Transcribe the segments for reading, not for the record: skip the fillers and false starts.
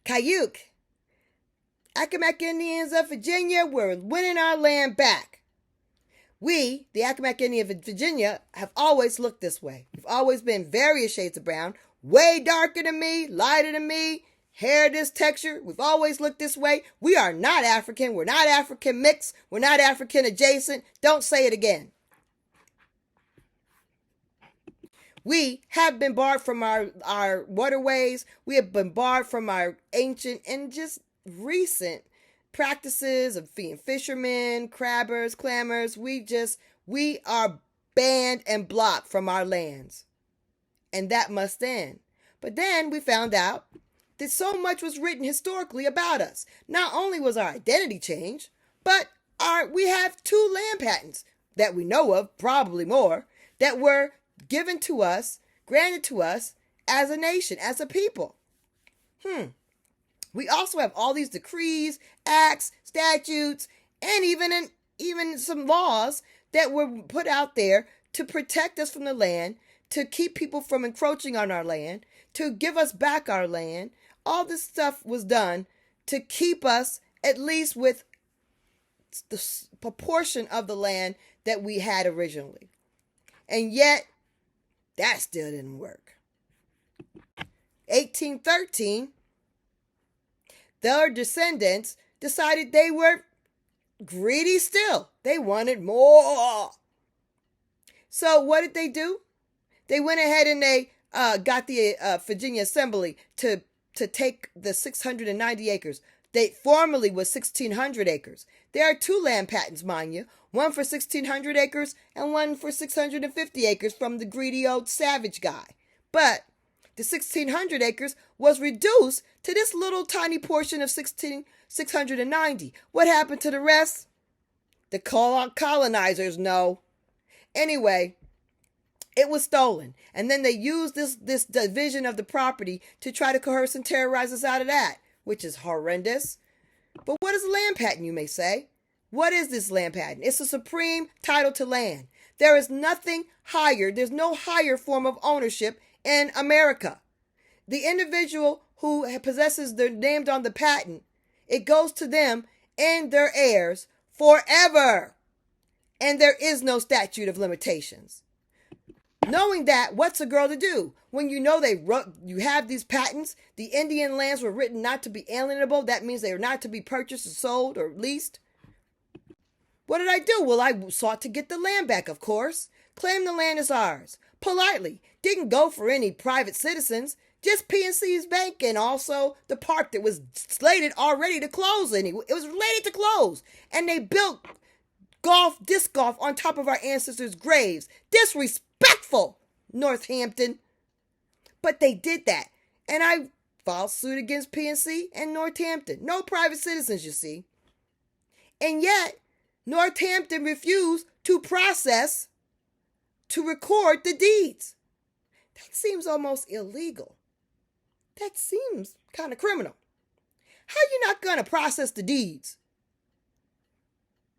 Cayuke. Accomack Indians of Virginia were winning our land back. We, the Accomack Indians of Virginia, have always looked this way. We've always been various shades of brown, way darker than me, lighter than me, hair this texture. We've always looked this way. We are not African. We're not African mixed. We're not African adjacent. Don't say it again. We have been barred from our waterways. We have been barred from our ancient and just recent practices of being fishermen, crabbers, clammers. We are banned and blocked from our lands. And that must end. But then we found out that so much was written historically about us. Not only was our identity changed, but we have 2 land patents that we know of, probably more, that were given to us, granted to us as a nation, as a people. We also have all these decrees, acts, statutes, and even some laws that were put out there to protect us from the land, to keep people from encroaching on our land, to give us back our land. All this stuff was done to keep us at least with the proportion of the land that we had originally. And yet, that still didn't work. 1813, their descendants decided they were greedy still. They wanted more. So what did they do? They went ahead and they got the Virginia Assembly to take the 690 acres. They formerly was 1,600 acres. There are 2 land patents, mind you. One for 1,600 acres and one for 650 acres from the greedy old savage guy. But the 1,600 acres was reduced to this little tiny portion of 690. What happened to the rest? The colonizers know. Anyway, it was stolen. And then they used this division of the property to try to coerce and terrorize us out of that, which is horrendous. But what is a land patent, you may say? What is this land patent? It's a supreme title to land. There is nothing higher. There's no higher form of ownership in America. The individual who possesses the named on the patent, it goes to them and their heirs forever. And there is no statute of limitations. Knowing that, what's a girl to do? When you know you have these patents, the Indian lands were written not to be alienable. That means they are not to be purchased or sold or leased. What did I do? Well, I sought to get the land back, of course. Claim the land as ours. Politely. Didn't go for any private citizens. Just PNC's bank and also the park that was slated already to close. It was related to close. And they built disc golf on top of our ancestors' graves. Disrespectful, Northampton. But they did that. And I filed suit against PNC and Northampton. No private citizens, you see. And yet, Northampton refused to process, to record the deeds. That seems almost illegal. That seems kind of criminal. How you not going to process the deeds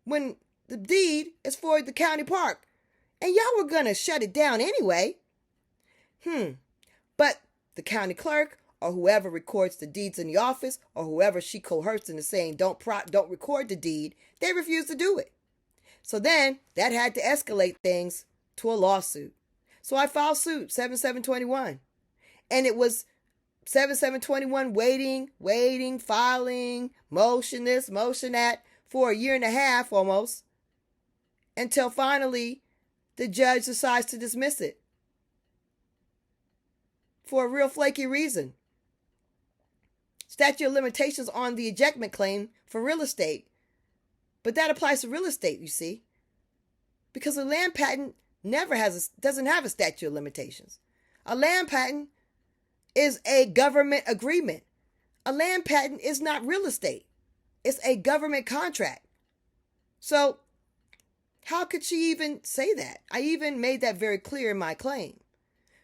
when the deed is for the county park and y'all were going to shut it down anyway? But the county clerk or whoever records the deeds in the office or whoever she coerced into saying don't record the deed, they refused to do it. So then that had to escalate things to a lawsuit. So I filed suit 7721. And it was 7721 waiting, filing, motion this, motion that for 1.5 years almost, until finally the judge decides to dismiss it for a real flaky reason. Statute of limitations on the ejectment claim for real estate. But that applies to real estate, you see. Because a land patent doesn't have a statute of limitations. A land patent is a government agreement. A land patent is not real estate. It's a government contract. So how could she even say that? I even made that very clear in my claim.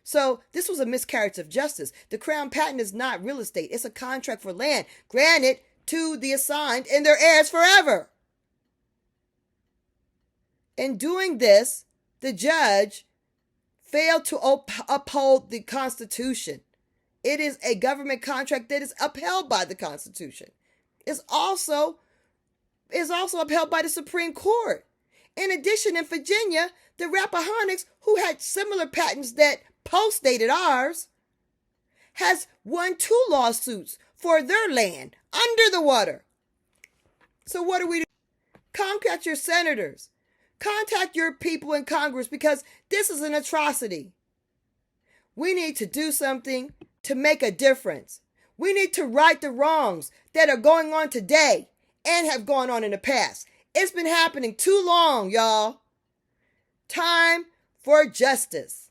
So this was a miscarriage of justice. The Crown Patent is not real estate. It's a contract for land granted to the assigned and their heirs forever. In doing this, the judge failed to uphold the Constitution It is a government contract that is upheld by the Constitution. It's also upheld by the Supreme Court. In addition, in Virginia, the Rappahannocks, who had similar patents that postdated ours, has won 2 lawsuits for their land under the water. So what do we do? Contact your senators. Contact your people in Congress, because this is an atrocity. We need to do something to make a difference. We need to right the wrongs that are going on today and have gone on in the past. It's been happening too long, y'all. Time for justice.